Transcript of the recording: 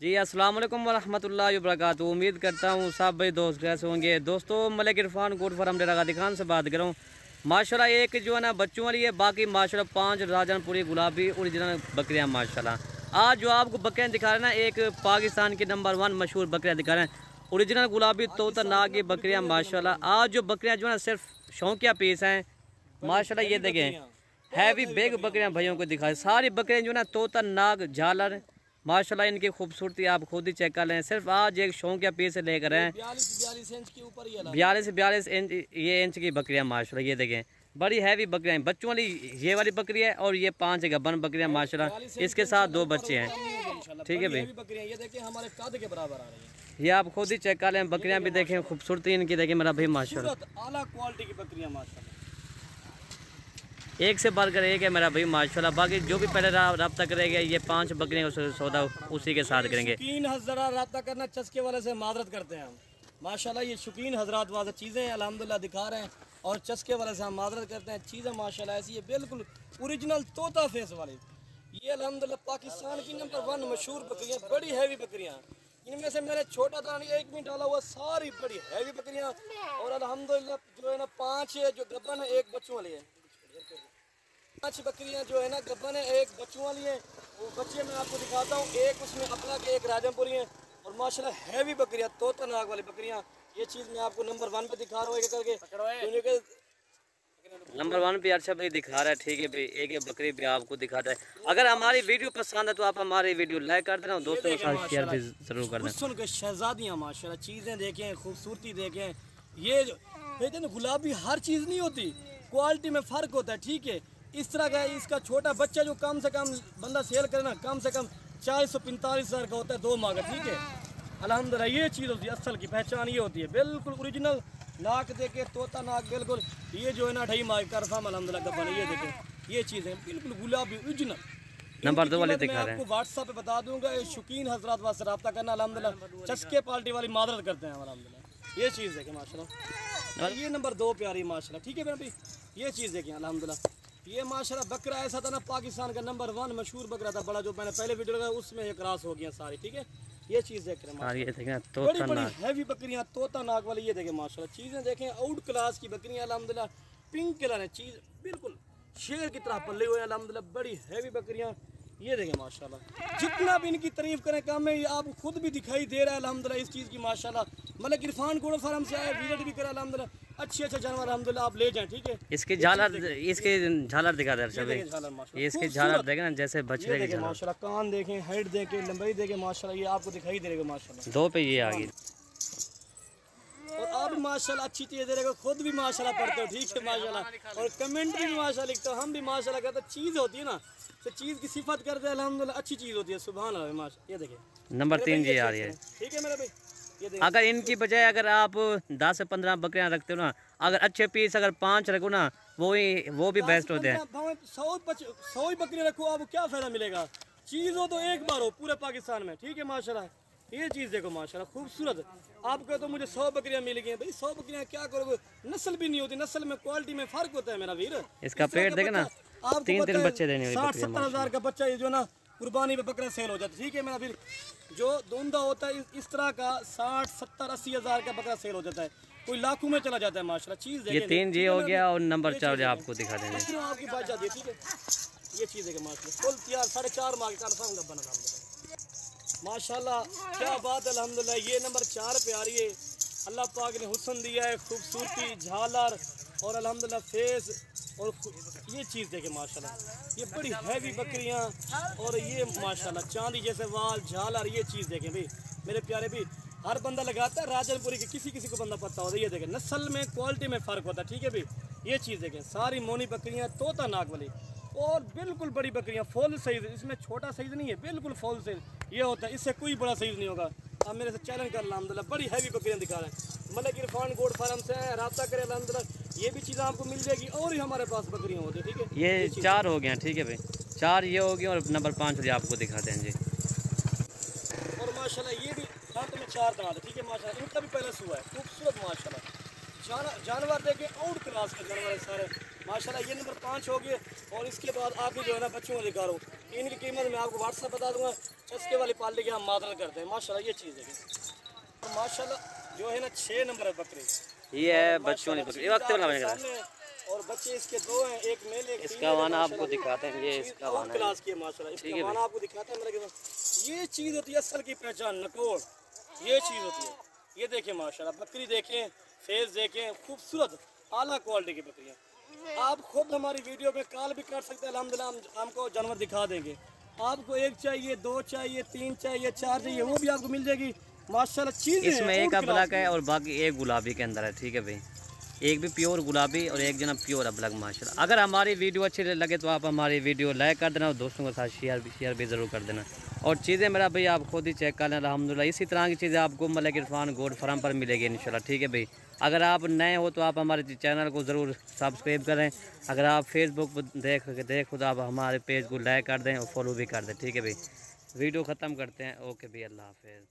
जी अस्सलाम वालेकुम वरहमतुल्लाहि वबरकातुहू। उम्मीद करता हूँ सब भाई दोस्त कैसे होंगे। दोस्तों मलिक इरफान गोट फार्म डेरा गादी खान से बात कर रहा हूँ। माशाल्लाह एक जो है ना बच्चों वाली है, बाकी माशाल्लाह 5 राजनपुरी गुलाबी ओरिजिनल बकरियाँ माशाल्लाह। आज जो आपको बकरियाँ दिखा रहे हैं ना, एक पाकिस्तान की नंबर 1 मशहूर बकरियाँ दिखा रहे हैं, ओरिजिनल गुलाबी तोता नाग की बकरियाँ माशाल्लाह। आज जो बकरियाँ जो है ना सिर्फ शौकिया पीस हैं माशाल्लाह। ये देखें हैवी बिग बकरियाँ भाइयों को दिखाए, सारी बकरियाँ जो है ना तोता नाग झालर माशाल्लाह। इनकी खूबसूरती आप खुद ही चेक कर लें। सिर्फ आज एक शौकिया पीस लेकर हैं 42 इंच के ऊपर, 42 इंच ये इंच की बकरियां माशाल्लाह। ये देखें बड़ी हैवी बकरियां हैं, बच्चों वाली ये वाली बकरी है और ये 5 गब्बन बकरियां माशाल्लाह। इसके साथ 2 बच्चे हैं, ठीक है भाई। बकरियां ये देखिए हमारे कद के बराबर आ रही है। ये आप खुद ही चेक कर लें, बकरियां भी देखें खूबसूरती इनकी देखें मेरा भाई माशाल्लाह। आला क्वालिटी की बकरियां माशाल्लाह, एक से बढ़कर एक है मेरा भाई माशाल्लाह। बाकी जो भी पहले रब्ता करेगा ये 5 बकरियां सौदा उसी के साथ करेंगे। शौकीन हजरा रब्ता करना चस्के वाले से मादरत करते हैं हम माशाल्लाह। ये शौकीन हजरात वाले चीज़ें अल्हम्दुलिल्लाह दिखा रहे हैं और चस्के वाले से हम मादरत करते हैं। चीज़ें माशाल्लाह ऐसी है बिल्कुल ओरिजिनल तोता फेस वाली। ये अल्हम्दुलिल्लाह पाकिस्तान की नंबर 1 मशहूर बकरियाँ, बड़ी हैवी बकरियाँ। इनमें से मैंने छोटा दानी 1 मिनट डाला हुआ, सारी बड़ी हैवी बकरियाँ। और अल्हम्दुलिल्लाह जो है ना 5 है जो गब्बन है, 1 बच्चों वाली है। 5 बकरियां जो है ना गब्बन है, 1 बच्चों वाली है। वो बच्चे मैं आपको दिखाता हूँ, एक उसमें अपना के 1 राजमपुरी है। और माशाल्लाह हैवी बकरियां तोता नाग वाली बकरियां। ये चीज़ मैं आपको नंबर 1 पे दिखा रहा हूँ एक करके। नंबर 1 पे अच्छा भाई दिखा रहा है, ठीक है भाई। एक बकरी भी आपको दिखाता है। अगर हमारी वीडियो पसंद है तो आप हमारी वीडियो लाइक कर देना, दोस्तों के साथ शेयर भी जरूर कर देना। सुन के शहजादियाँ माशाल्लाह, चीज़ें देखें, खूबसूरती देखें। ये जो ना गुलाबी हर चीज़ नहीं होती, क्वालिटी में फ़र्क होता है, ठीक है। इस तरह का इसका छोटा बच्चा जो कम से कम बंदा सेल करे ना, कम से कम 40-45 हज़ार का होता है 2 माह का, ठीक है। अल्हम्दुलिल्लाह ये चीज़ होती है, असल की पहचान ये होती है, बिल्कुल ओरिजिनल नाक देखे तोता नाक बिल्कुल। ये जो है ना 2.5 माह का रफाम अल्हम्दुलिल्लाह का बना। ये देखें ये चीज़ें बिल्कुल गुलाबी ओरिजिनल। नंबर 2 वाले दिखा रहे हैं, आपको व्हाट्सएप पे बता दूंगा। शौकीन हजरात वास्ते रब्ता करना अल्हम्दुलिल्लाह, चस्के पार्टी वाली मादरत करते हैं अल्हम्दुलिल्लाह। ये चीज़ देखें माशाल्लाह, ये नंबर 2 प्यारी माशाल्लाह, ठीक है भाई। ये चीज़ देखें अल्हम्दुलिल्लाह। ये माशाल्लाह बकरा ऐसा था ना, पाकिस्तान का नंबर 1 मशहूर बकरा था बड़ा, जो मैंने पहले वीडियो लगाया उसमें ये क्रॉस हो गया सारी, ठीक है। ये चीज़ देख रहे हैं, बड़ी बड़ी हैवी बकरियां तोता नाग वाली। ये देखें माशाल्लाह, चीज़ें देखें आउट क्लास की बकरियां अल्हम्दुलिल्लाह। पिंक कलर है, चीज़ बिल्कुल शेर की तरह पल्ले हुए हैं अल्हम्दुलिल्लाह, बड़ी हैवी बकरियां। ये देखें माशाल्लाह, जितना भी इनकी तारीफ करें कम है। आप खुद भी दिखाई दे रहा है अल्हम्दुलिल्लाह इस चीज़ की माशाल्लाह। मलिक इरफान गोट फार्म से आए, विजिट भी करें अल्हम्दुलिल्लाह। अच्छे जानवर अल्हम्दुलिल्लाह आप ले जाएं, ठीक है। इसके झालर दिखा दे ये इसके झालर देखें ना, जैसे बछड़े के झालर माशाल्लाह। कान देखें, हाइट देखें, लंबाई देखें माशाल्लाह, ये आपको दिखाई दे रहेगा माशाल्लाह। 2 पे ये आ गई। और आप भी माशाल्लाह अच्छी चीज़ दे रहे हो, खुद भी माशाल्लाह पढ़ते हो, ठीक है माशाल्लाह। और कमेंट भी माशाल्लाह लिखते हो, हम भी माशाल्लाह कहते हैं। चीज़ होती है ना तो चीज़ की सिफत करते हैं अल्हम्दुलिल्लाह, अच्छी चीज़ होती है, सुभान अल्लाह माशाल्लाह। ये देखिए नंबर 3 ये आ रही है, ठीक है मेरा भाई। अगर इनकी बजाय अगर आप 10 से 15 बकरियां रखते हो ना, अगर अच्छे पीस अगर 5 रखो ना, वो भी बेस्ट होते हैं। 100 ही बकरियां रखो, आपको क्या फ़ायदा मिलेगा। चीज़ हो तो एक बार हो पूरे पाकिस्तान में, ठीक है माशाल्लाह। ये चीज़ देखो माशाल्लाह खूबसूरत। आपको तो मुझे 100 बकरियां मिल गई हैं भाई, 100 बकरियां क्या करोगे, नस्ल भी नहीं होती, नस्ल में क्वालिटी में फ़र्क होता है मेरा वीर। इसका पेट देखे ना, 3 बच्चे देने 60-70 हज़ार का बच्चा ये जो ना कुर्बानी पे बकरा सेल हो जाता है, ठीक है मेरा फिर। जो दूंदा होता है इस तरह का 60-70-80 हज़ार का बकरा सेल हो जाता है, कोई लाखों में चला जाता है माशाल्लाह। चीज़ ये 3 जी हो गया और नंबर 4 आपको दिखा देंगे। आपकी बात जाती है, ठीक है। ये चीज़ है माशाल्लाह, फुल तैयार 4.5 माह का कन्फर्म बना माशाल्लाह। क्या बात है अल्हम्दुलिल्लाह। ये नंबर 4 पे आ रही है। अल्लाह पाक ने हुस्न दिया है, खूबसूरती, झालर और अल्हम्दुलिल्लाह फेस। और ये चीज़ देखें माशाल्लाह, ये बड़ी हैवी बकरियां। और ये माशाल्लाह चांदी जैसे वाल, झालर। ये चीज़ देखें भाई मेरे प्यारे भी, हर बंदा लगाता है राजनपुरी की, किसी किसी को बंदा पता होता है। ये देखें नस्ल में क्वालिटी में फ़र्क होता है, ठीक है भाई। ये चीज़ देखें सारी मोनी बकरियाँ तोता नाक वाली और बिल्कुल बड़ी बकरियाँ फुल साइज़। इसमें छोटा साइज़ नहीं है, बिल्कुल फुल साइज़ ये होता है, इससे कोई बड़ा साइज़ नहीं होगा। आप मेरे से चैलेंज कर अल्हम्दुलिल्लाह, बड़ी हैवी बकरियाँ दिखा रहे हैं। मलिक इरफान गोट फार्म से रब्ता करें अल्हम्दुलिल्लाह, ये भी चीज़ें आपको मिल जाएगी। और ही हमारे पास बकरियाँ होती है, ठीक है। ये 4 हो गए, ठीक है भाई, 4 ये हो गए और नंबर 5 भी आपको दिखाते हैं जी। और माशाल्लाह ये भी फ्रंट में 4 दांत, ठीक है माशाल्लाह। इनका भी पहले हुआ है खूबसूरत माशाल्लाह। जानवर देखें आउट क्लास के जानवर सारे माशाल्लाह। ये नंबर 5 हो गए। और इसके बाद आगे जो है ना बच्चों को दिखा रहा हूँ, इनकी कीमत मैं आपको व्हाट्सएप बता दूँगा। सस्के वाली पालने की हम मादर करते हैं माशाल्लाह। ये चीज़ है माशाल्लाह जो है ना 6 नंबर है बकरी। ये है बच्चों वाली बकरी, वक्त सामने और बच्चे इसके 2 हैं, एक मेल एक इसका वाना आपको दिखाते हैं। ये इसका वाना है। क्लास की है माशाल्लाह। इसका वाना आपको दिखाते हैं मेरे के। ये चीज़ होती है असल की पहचान, नकोड़ ये चीज़ होती है। ये देखें माशाल्लाह बकरी देखें, फेस देखें, खूबसूरत आला क्वालिटी की बकरियाँ। आप खुद हमारी वीडियो में कॉल भी कर सकते हैं, अल्हम्दुलिल्लाह हम आपको जानवर दिखा देंगे। आपको 1 चाहिए, 2 चाहिए, 3 चाहिए, 4 चाहिए, वो भी आपको मिल जाएगी माशाल्लाह। चीज़ इसमें एक अबलग है और बाकी एक गुलाबी के अंदर है। ठीक है भाई, एक भी प्योर गुलाबी और एक जना प्योर अबलग माशाल्लाह। अगर हमारी वीडियो अच्छी लगे तो आप हमारी वीडियो लाइक कर देना और दोस्तों के साथ शेयर भी ज़रूर कर देना। और चीज़ें मेरा भाई आप खुद ही चेक कर लें। अल्हम्दुलिल्लाह इसी तरह की चीज़ें आपको मलिक इरफान गोट फार्म पर मिलेगी इंशाल्लाह। ठीक है भाई, अगर आप नए हो तो आप हमारे चैनल को ज़रूर सब्सक्राइब करें। अगर आप फेसबुक पर देख तो आप हमारे पेज को लाइक कर दें और फॉलो भी कर दें। ठीक है भाई, वीडियो ख़त्म करते हैं। ओके भाई, अल्लाह हाफ़िज़।